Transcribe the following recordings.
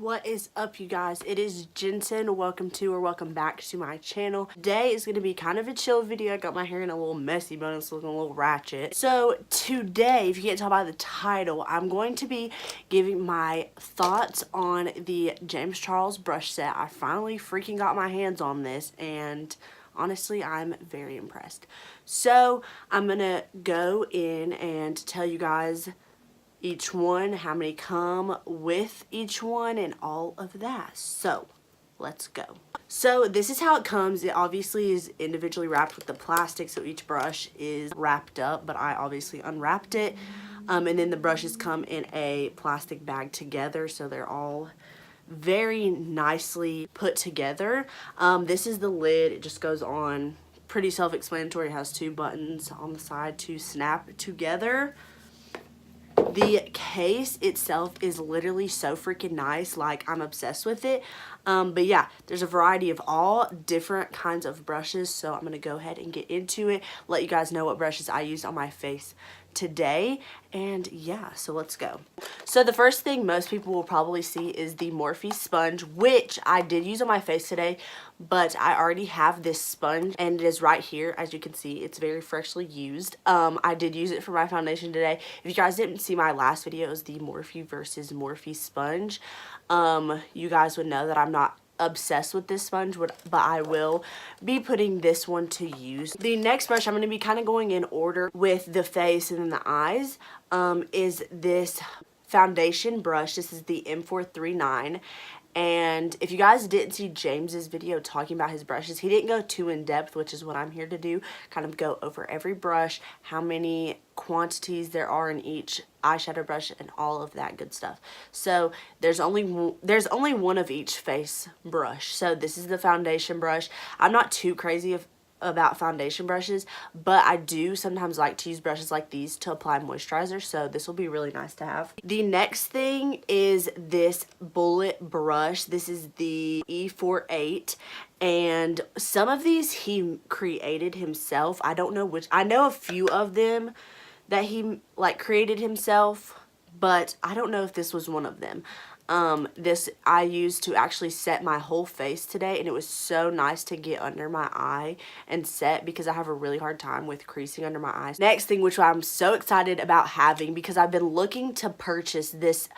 What is up, you guys? It is Jensen. Welcome back to my channel. Today is going to be kind of a chill video. I got my hair in a little messy bun. It's looking a little ratchet. So today, if you can't tell by the title, I'm going to be giving my thoughts on the James Charles brush set. I finally freaking got my hands on this, and honestly, I'm very impressed. So I'm going to go in and tell you guys each one, how many come with each one, and all of that. So let's go. So this is how it comes. It obviously is individually wrapped with the plastic, so each brush is wrapped up, but I obviously unwrapped it. And then the brushes come in a plastic bag together, so they're all very nicely put together. This is the lid. It just goes on. Pretty self-explanatory. It has two buttons on the side to snap together. The case itself is literally so freaking nice. Like, I'm obsessed with it. But yeah, there's a variety of all different kinds of brushes, so I'm going to go ahead and get into it, let you guys know what brushes I used on my face today, and yeah, so let's go. So the first thing most people will probably see is the Morphe sponge, which I did use on my face today, but I already have this sponge, and it is right here. As you can see, it's very freshly used. I did use it for my foundation today. If you guys didn't see my last video, it was the Morphe versus Morphe sponge. You guys would know that I'm not obsessed with this sponge, but I will be putting this one to use. The next brush, I'm going to be kind of going in order with the face and then the eyes, is this foundation brush. This is the M439. And if you guys didn't see James's video talking about his brushes, he didn't go too in depth, which is what I'm here to do. Kind of go over every brush, how many quantities there are in each eyeshadow brush, and all of that good stuff. So there's only one of each face brush. So this is the foundation brush. I'm not too crazy about foundation brushes, but I do sometimes like to use brushes like these to apply moisturizer, so this will be really nice to have. The next thing is this bullet brush. This is the E48, and some of these he created himself. I don't know which. I know a few of them that he like created himself, but I don't know if this was one of them. This I used to actually set my whole face today, and it was so nice to get under my eye and set, because I have a really hard time with creasing under my eyes. Next thing, which I'm so excited about having, because I've been looking to purchase this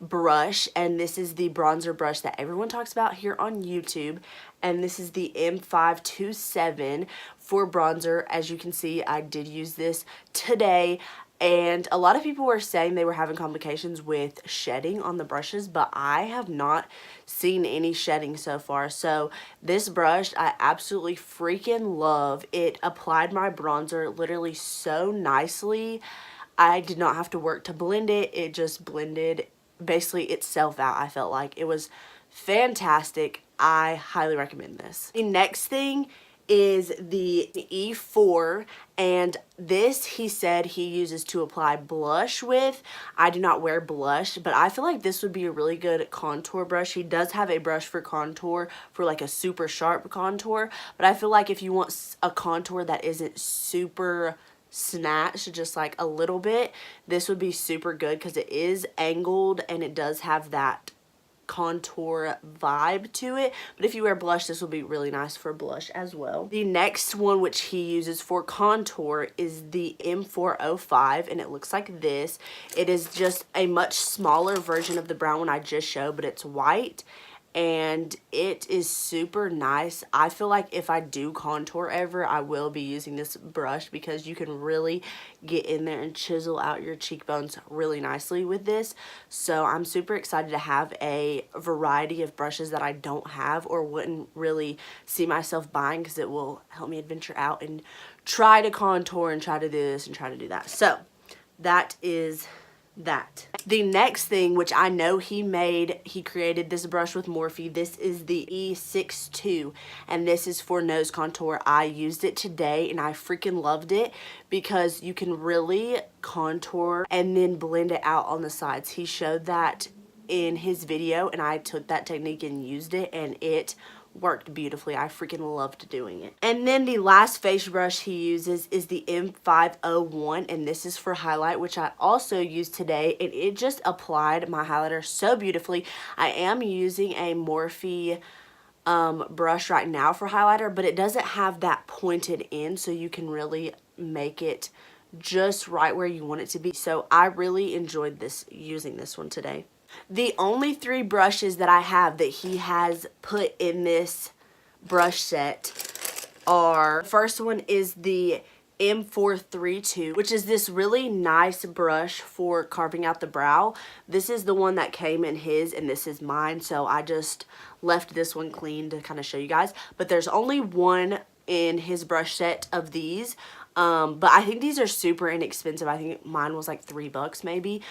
brush, and this is the bronzer brush that everyone talks about here on YouTube, and this is the M527 for bronzer. As you can see, I did use this today. And a lot of people were saying they were having complications with shedding on the brushes, but I have not seen any shedding so far. So this brush I absolutely freaking love. It applied my bronzer literally so nicely. I did not have to work to blend it. It just blended basically itself out. I felt like it was fantastic. I highly recommend this. The next thing is the E4, and this he said he uses to apply blush with. I do not wear blush, but I feel like this would be a really good contour brush. He does have a brush for contour, for like a super sharp contour, but I feel like if you want a contour that isn't super snatched, just like a little bit, this would be super good, because it is angled and it does have that contour vibe to it. But if you wear blush, this will be really nice for blush as well. The next one, which he uses for contour, is the M405, and it looks like this. It is just a much smaller version of the brown one I just showed, but it's white, and it is super nice. I feel like if I do contour ever, I will be using this brush, because you can really get in there and chisel out your cheekbones really nicely with this. So I'm super excited to have a variety of brushes that I don't have or wouldn't really see myself buying, because it will help me adventure out and try to contour and try to do this and try to do that. So that is that. The next thing, which I know he created this brush with Morphe. This is the E62, and this is for nose contour. I used it today and I freaking loved it, because you can really contour and then blend it out on the sides. He showed that in his video, and I took that technique and used it, and it worked beautifully. I freaking loved doing it. And then the last face brush he uses is the M501, and this is for highlight, which I also used today, and it just applied my highlighter so beautifully. I am using a Morphe brush right now for highlighter, but it doesn't have that pointed end, so you can really make it just right where you want it to be. So I really enjoyed using this one today. The only 3 brushes that I have that he has put in this brush set are, the first one is the M432, which is this really nice brush for carving out the brow. This is the one that came in his, and this is mine, so I just left this one clean to kind of show you guys. But there's only one in his brush set of these. But I think these are super inexpensive. I think mine was like $3 maybe.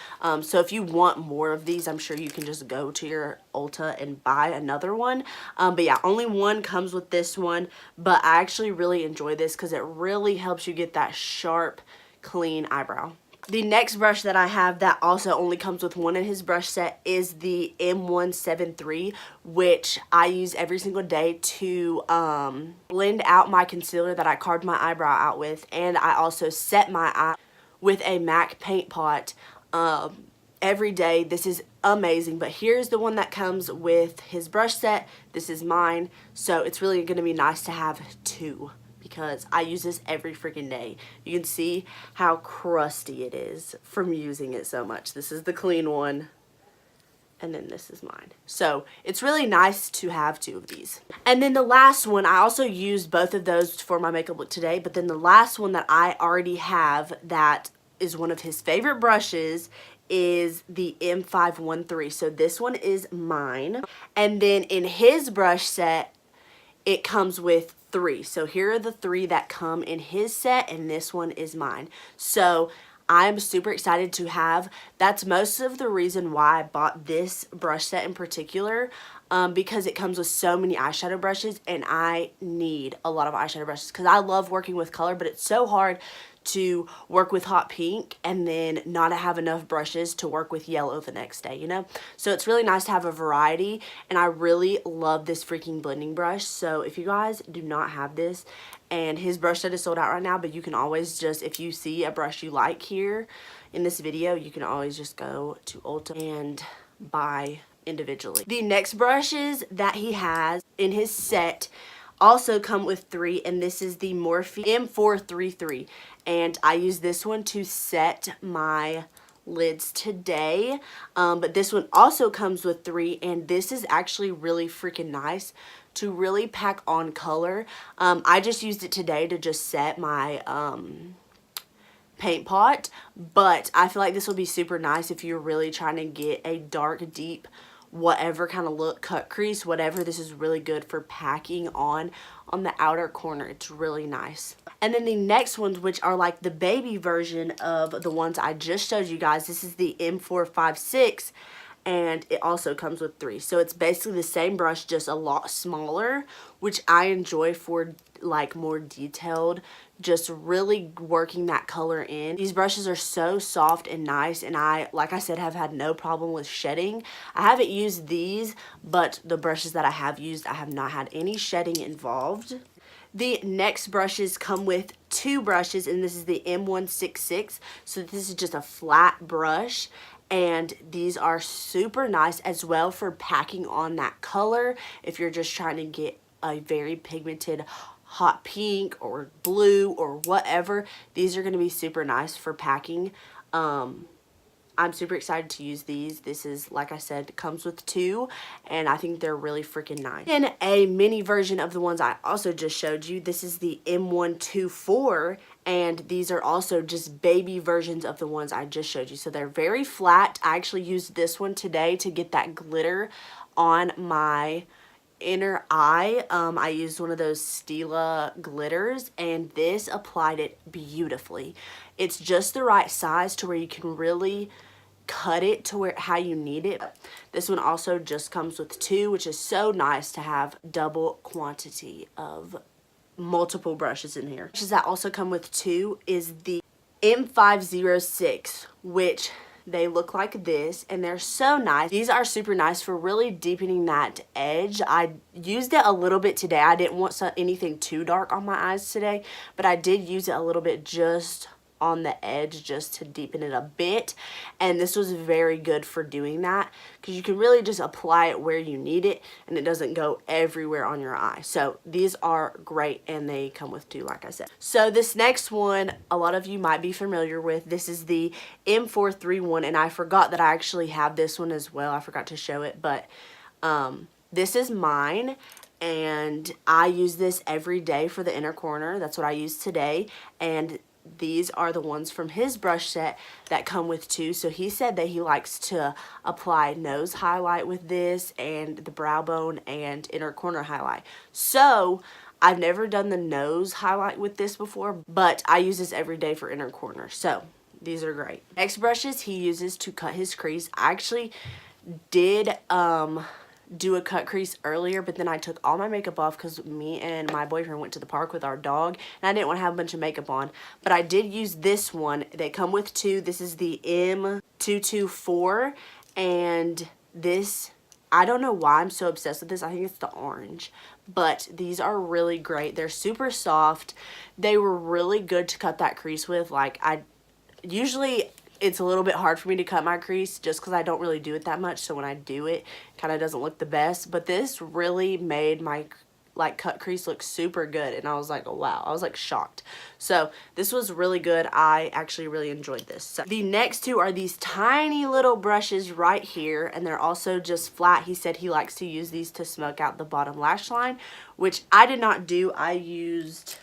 So if you want more of these, I'm sure you can just go to your Ulta and buy another one. But yeah, only one comes with this one. But I actually really enjoy this because it really helps you get that sharp, clean eyebrow. The next brush that I have that also only comes with one in his brush set is the M173, which I use every single day to blend out my concealer that I carved my eyebrow out with, and I also set my eye with a MAC paint pot every day. This is amazing, but here's the one that comes with his brush set. This is mine, so it's really going to be nice to have 2. Because I use this every freaking day. You can see how crusty it is from using it so much. This is the clean one, and then this is mine. So it's really nice to have 2 of these. And then the last one, I also used both of those for my makeup look today, but then the last one that I already have that is one of his favorite brushes is the M513. So this one is mine. And then in his brush set, it comes with 3. So here are the 3 that come in his set, and this one is mine. So I'm super excited to have. That's most of the reason why I bought this brush set in particular, because it comes with so many eyeshadow brushes, and I need a lot of eyeshadow brushes because I love working with color, but it's so hard to work with hot pink and then not have enough brushes to work with yellow the next day, you know? So it's really nice to have a variety, and I really love this freaking blending brush. So if you guys do not have this, and his brush set is sold out right now, but you can always just, if you see a brush you like here in this video, you can always just go to Ulta and buy individually. The next brushes that he has in his set also come with 3, and this is the Morphe M433, and I use this one to set my lids today, but this one also comes with 3, and this is actually really freaking nice to really pack on color. I just used it today to just set my paint pot, but I feel like this will be super nice if you're really trying to get a dark, deep, whatever kind of look, cut crease, whatever. This is really good for packing on the outer corner. It's really nice. And then the next ones, which are like the baby version of the ones I just showed you guys, this is the M456, and it also comes with 3. So it's basically the same brush, just a lot smaller, which I enjoy for like more detailed, just really working that color in. These brushes are so soft and nice, and I, like I said, have had no problem with shedding. I haven't used these, but the brushes that I have used, I have not had any shedding involved. The next brushes come with 2 brushes, and this is the M166. So this is just a flat brush, and these are super nice as well for packing on that color. If you're just trying to get a very pigmented hot pink or blue or whatever, these are going to be super nice for packing. I'm super excited to use these. This is, like I said, comes with 2, and I think they're really freaking nice. And a mini version of the ones I also just showed you, this is the M124, and these are also just baby versions of the ones I just showed you. So they're very flat. I actually used this one today to get that glitter on my inner eye. I used one of those Stila glitters, and this applied it beautifully. It's just the right size to where you can really cut it to where how you need it. This one also just comes with 2, which is so nice to have double quantity of multiple brushes in here. Brushes that also come with 2 is the M506, which they look like this, and they're so nice. These are super nice for really deepening that edge. I used it a little bit today. I didn't want anything too dark on my eyes today, but I did use it a little bit just on the edge just to deepen it a bit, and this was very good for doing that because you can really just apply it where you need it and it doesn't go everywhere on your eye. So these are great, and they come with two, like I said. So this next one a lot of you might be familiar with. This is the M431, and I forgot that I actually have this one as well. I forgot to show it, but this is mine, and I use this every day for the inner corner. That's what I used today, and these are the ones from his brush set that come with two. So he said that he likes to apply nose highlight with this, and the brow bone and inner corner highlight. So I've never done the nose highlight with this before, but I use this every day for inner corner. So these are great. Next brushes he uses to cut his crease. I actually did do a cut crease earlier, but then I took all my makeup off because me and my boyfriend went to the park with our dog, and I didn't want to have a bunch of makeup on. But I did use this one. They come with two. This is the M224, and this, I don't know why I'm so obsessed with this. I think it's the orange, but these are really great. They're super soft. They were really good to cut that crease with. Like, usually it's a little bit hard for me to cut my crease just because I don't really do it that much. So when I do it, kind of doesn't look the best. But this really made my cut crease look super good. And I was like, oh, wow. I was like shocked. So this was really good. I actually really enjoyed this. So the next two are these tiny little brushes right here. And they're also just flat. He said he likes to use these to smoke out the bottom lash line, which I did not do. I used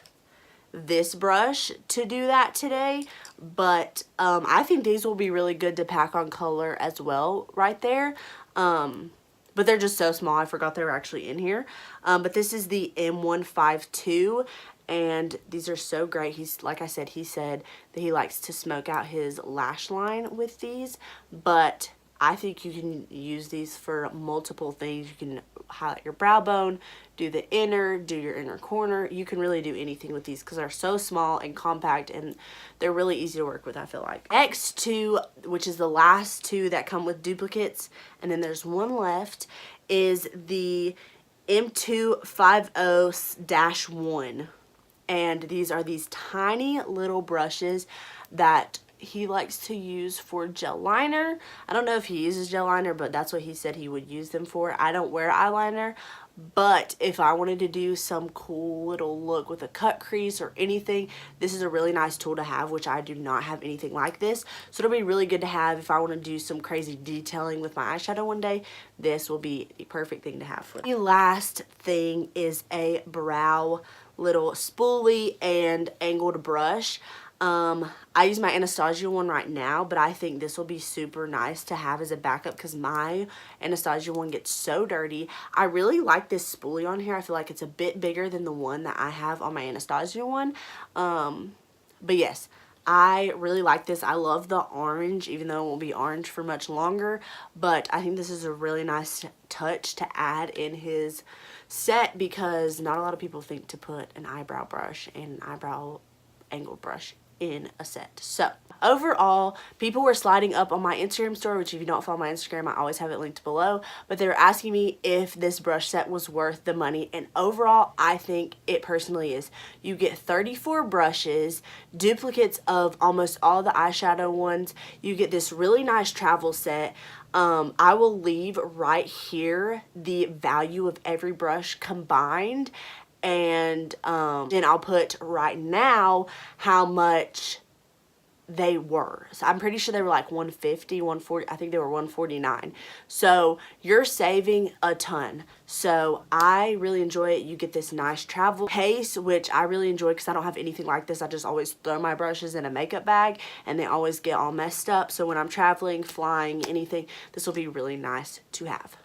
this brush to do that today, but I think these will be really good to pack on color as well right there. But they're just so small, I forgot they were actually in here. But this is the M152, and these are so great. Like I said, he said that he likes to smoke out his lash line with these, but I think you can use these for multiple things. You can highlight your brow bone, do the inner, do your inner corner. You can really do anything with these because they're so small and compact, and they're really easy to work with, I feel like. Next two, which is the last two that come with duplicates, and then there's one left, is the M250-1. And these are these tiny little brushes that he likes to use for gel liner. I don't know if he uses gel liner, but that's what he said he would use them for. I don't wear eyeliner, but if I wanted to do some cool little look with a cut crease or anything, this is a really nice tool to have, which I do not have anything like this. So it'll be really good to have if I want to do some crazy detailing with my eyeshadow one day. This will be the perfect thing to have for that. The last thing is a brow little spoolie and angled brush. I use my Anastasia one right now, but I think this will be super nice to have as a backup because my Anastasia one gets so dirty. I really like this spoolie on here. I feel like it's a bit bigger than the one that I have on my Anastasia one. But yes, I really like this. I love the orange, even though it won't be orange for much longer. But I think this is a really nice touch to add in his set because not a lot of people think to put an eyebrow brush and an eyebrow angled brush in a set. So overall, people were sliding up on my Instagram story, which if you don't follow my Instagram, I always have it linked below, but they were asking me if this brush set was worth the money, and overall I think it personally is. You get 34 brushes, duplicates of almost all the eyeshadow ones. You get this really nice travel set. I will leave right here the value of every brush combined, and then I'll put right now how much they were. So I'm pretty sure they were like $150, $140. I think they were $149. So you're saving a ton. So I really enjoy it. You get this nice travel case, which I really enjoy because I don't have anything like this. I just always throw my brushes in a makeup bag and they always get all messed up. So when I'm traveling, flying, anything, this will be really nice to have.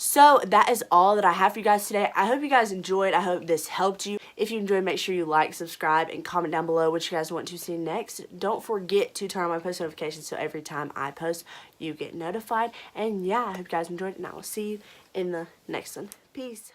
So that is all that I have for you guys today. I hope you guys enjoyed. I hope this helped you. If you enjoyed, make sure you like, subscribe, and comment down below what you guys want to see next. Don't forget to turn on my post notifications so every time I post, you get notified. And yeah, I hope you guys enjoyed, and I will see you in the next one. Peace.